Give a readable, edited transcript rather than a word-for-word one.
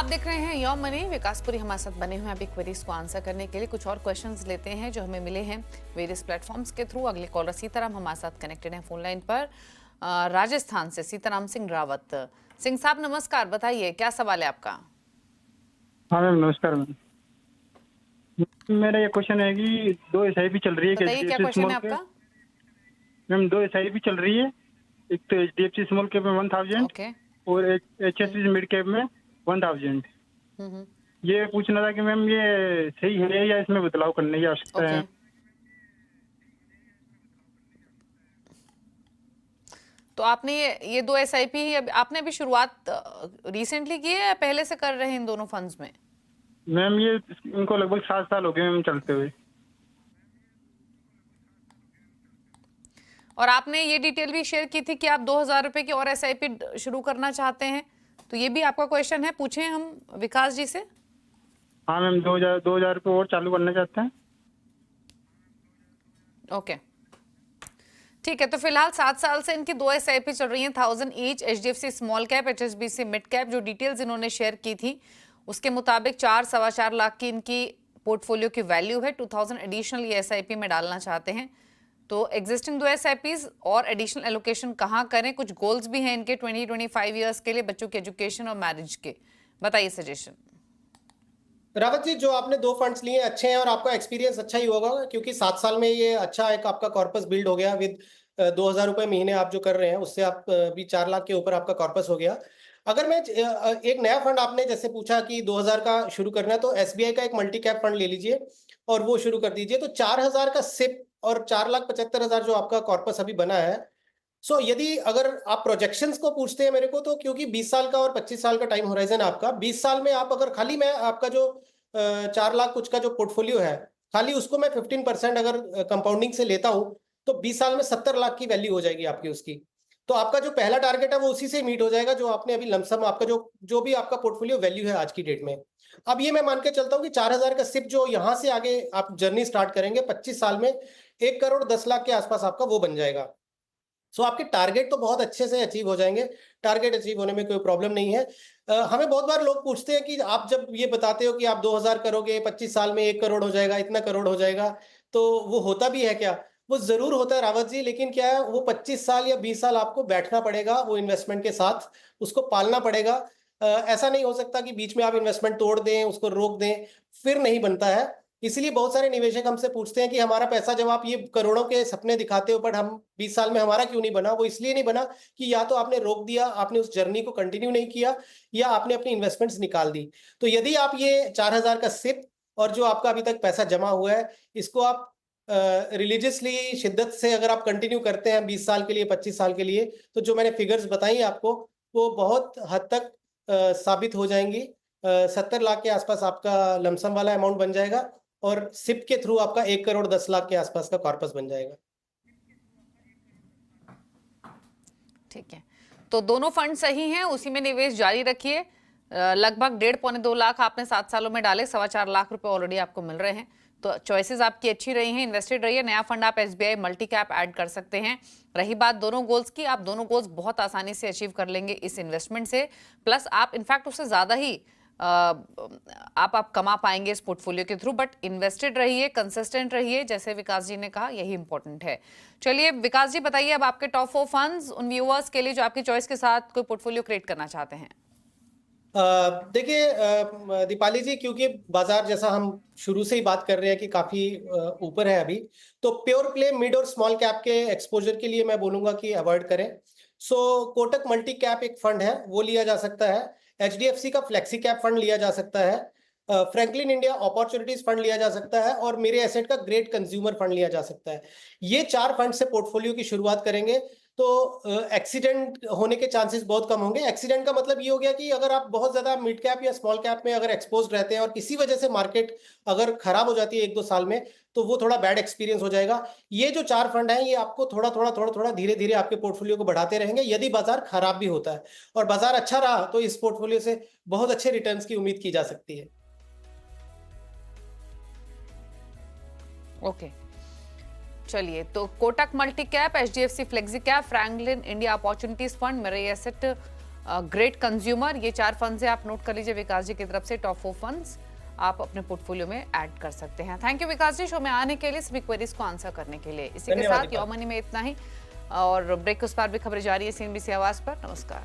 आप देख रहे हैं योर मनी। विकासपुरी हमारे साथ बने हुए हैं अभी क्वेरीज को आंसर करने के लिए। कुछ और क्वेश्चंस लेते हैं जो हमें मिले हैं वेरियस प्लेटफॉर्म्स के थ्रू। अगले कॉलर सीताराम हमारे साथ कनेक्टेड हैं फोन लाइन पर राजस्थान से। सीताराम सिंह रावत। सिंह साहब नमस्कार, बताइए क्या सवाल है आपका। हाँ मैम, नमस्कार मैम। मेरा ये क्वेश्चन है कि दो एसआईपी चल रही है बताइए क्या एचडीएफसी क्वेश्चन स्मॉल है कैप। आपका। मैम दो एसआईपी चल रही है, एक तो एचडीएफसी स्मॉल कैप में 1000 ओके। और एक एचएससी मिड कैप में 1000। हम्म। ये पूछना था कि मैम ये सही है या इसमें बदलाव करने की आवश्यकता ओके। है। तो आपने ये दो एसआईपी आपने अभी शुरुआत रिसेंटली की है या पहले से कर रहे हैं इन दोनों फंड्स में। मैम ये इनको लगभग 7 साल हो गए मैम चलते हुए। और आपने ये डिटेल भी शेयर की थी कि आप 2000 रुपए की और एसआईपी शुरू करना चाहते हैं, तो ये भी आपका क्वेश्चन है, पूछें हम विकास जी से। हाँ मैम, 2000 रुपये और चालू करना चाहते हैं। ओके ठीक है। तो फिलहाल 7 साल से इनकी दो एसआईपी चल रही हैं 1000 each. HDFC small cap, HSBC mid cap. जो डिटेल्स इन्होंने शेयर की थी उसके मुताबिक 4-4.25 लाख की इनकी पोर्टफोलियो की वैल्यू है। 2000 एडिशनल ये एसआईपी में डालना चाहते हैं। तो एग्जिस्टिंग दो एसआईपीज और एडिशनल एलोकेशन कहाँ करें, कुछ गोल्स भी हैं इनके 20-25 ईयर्स के लिए, बच्चों के एजुकेशन और मैरिज के। बताइए सजेशन। रावत जी, जो आपने दो फंड्स लिए अच्छे हैं और आपका एक्सपीरियंस अच्छा ही होगा, क्योंकि 7 साल में ये अच्छा एक आपका कॉर्पस बिल्ड हो गया विद 2000 रुपये महीने आप जो कर रहे हैं उससे आप भी 4 लाख के ऊपर आपका कॉर्पस हो गया। अगर मैं एक नया फंड आपने जैसे पूछा कि 2000 का शुरू करना है, तो एसबीआई का एक मल्टी कैप फंड ले लीजिए और वो शुरू कर दीजिए। तो 4000 का सिप और 4,75,000 जो आपका कॉर्पस अभी बना है। यदि अगर आप प्रोजेक्शंस को पूछते हैं मेरे को, तो क्योंकि 20 साल का और 25 साल का टाइम होराइजन आपका, 20 साल में आप अगर खाली मैं आपका जो 4 लाख कुछ का जो पोर्टफोलियो है, खाली उसको मैं 15% अगर कंपाउंडिंग से लेता हूं, तो 20 साल में 70 लाख की वैल्यू हो जाएगी आपकी उसकी। तो आपका जो पहला टारगेट है वो उसी से मीट हो जाएगा जो आपने अभी लमसम आपका जो भी आपका पोर्टफोलियो वैल्यू है आज की डेट में। अब ये मैं मान के चलता हूँ कि 4000 का सिप जो यहां से आगे आप जर्नी स्टार्ट करेंगे 25 साल में 1,10,00,000 के आसपास आपका वो बन जाएगा। आपके टारगेट तो बहुत अच्छे से अचीव हो जाएंगे। टारगेट अचीव होने में कोई प्रॉब्लम नहीं है। हमें बहुत बार लोग पूछते हैं कि आप जब ये बताते हो कि आप 2000 करोगे 25 साल में 1 करोड़ हो जाएगा, इतना करोड़ हो जाएगा, तो वो होता भी है क्या? वो जरूर होता है रावत जी, लेकिन क्या है, वो 25 साल या 20 साल आपको बैठना पड़ेगा वो इन्वेस्टमेंट के साथ, उसको पालना पड़ेगा। ऐसा नहीं हो सकता कि बीच में आप इन्वेस्टमेंट तोड़ दें, उसको रोक दें, फिर नहीं बनता है। इसलिए बहुत सारे निवेशक हमसे पूछते हैं कि हमारा पैसा, जब आप ये करोड़ों के सपने दिखाते हो बट हम 20 साल में हमारा क्यों नहीं बना? वो इसलिए नहीं बना कि या तो आपने रोक दिया, आपने उस जर्नी को कंटिन्यू नहीं किया, या आपने अपनी इन्वेस्टमेंट्स निकाल दी। तो यदि आप ये 4000 का सिप और जो आपका अभी तक पैसा जमा हुआ है, इसको आप रिलीजियसली शिद्दत से अगर आप कंटिन्यू करते हैं 20 साल के लिए, 25 साल के लिए, तो जो मैंने फिगर्स बताई आपको वो बहुत हद तक साबित हो जाएंगी। 70 लाख के आसपास आपका लमसम वाला अमाउंट बन जाएगा और सिप के थ्रू आपका 1,10,00,000 के आसपास का कॉर्पस बन जाएगा। ठीक है, तो दोनों फंड सही हैं, उसी में निवेश जारी रखिए। लगभग 1.5-2 लाख आपने 7 सालों में डाले, 4.25 लाख रुपए ऑलरेडी आपको मिल रहे हैं। तो चॉइसेस आपकी अच्छी रही हैं, इन्वेस्टेड रहिए। नया फंड आप एसबीआई मल्टी कैप ऐड कर सकते हैं। रही बात दोनों गोल्स की, आप दोनों गोल्स बहुत आसानी से अचीव कर लेंगे इस इन्वेस्टमेंट से। प्लस आप इनफैक्ट उससे ज्यादा ही आप कमा पाएंगे इस पोर्टफोलियो के थ्रू। बट इन्वेस्टेड रहिए, कंसिस्टेंट रहिए, जैसे विकास जी ने कहा, यही इंपॉर्टेंट है। चलिए विकास जी बताइए अब आपके टॉप 4 फंड्स उन व्यूअर्स के लिए जो आपकी चॉइस के साथ कोई पोर्टफोलियो क्रिएट करना चाहते हैं। देखिए दीपाली जी, क्योंकि बाजार जैसा हम शुरू से ही बात कर रहे हैं कि काफी ऊपर है अभी, तो प्योर प्ले मिड और स्मॉल कैप के एक्सपोजर के लिए मैं बोलूंगा कि अवॉइड करें। कोटक मल्टी कैप एक फंड है, वो लिया जा सकता है। एचडीएफसी का फ्लेक्सी कैप फंड लिया जा सकता है। फ्रैंकलिन इंडिया अपॉर्चुनिटीज फंड लिया जा सकता है और मेरे एसेट का ग्रेट कंज्यूमर फंड लिया जा सकता है। ये 4 फंड से पोर्टफोलियो की शुरुआत करेंगे तो एक्सीडेंट होने के चांसेस बहुत कम होंगे। एक्सीडेंट का मतलब ये हो गया कि अगर आप बहुत ज्यादा मिड कैप या स्मॉल कैप में अगर एक्सपोज रहते हैं और किसी वजह से मार्केट अगर खराब हो जाती है 1-2 साल में, तो वो थोड़ा बैड एक्सपीरियंस हो जाएगा। ये जो 4 फंड हैं, ये आपको थोड़ा धीरे धीरे आपके पोर्टफोलियो को बढ़ाते रहेंगे यदि बाजार खराब भी होता है। और बाजार अच्छा रहा तो इस पोर्टफोलियो से बहुत अच्छे रिटर्न्स की उम्मीद की जा सकती है। ओके चलिए, तो Kotak multi cap, HDFC flexi cap, Franklin India opportunities fund, मेरे एसेट ग्रेट कंज्यूमर, ये 4 फंड्स है, आप नोट कर लीजिए विकास जी की तरफ से। टॉप 4 फंड्स आप अपने पोर्टफोलियो में ऐड कर सकते हैं। Thank you Vikas ji, show में आने के लिए, सभी क्वेरीज को आंसर करने के लिए। इसी के धन्यवाद साथ योर मनी में इतना ही, और ब्रेक के उस पार भी खबरें जारी है CNBC आवाज पर। नमस्कार।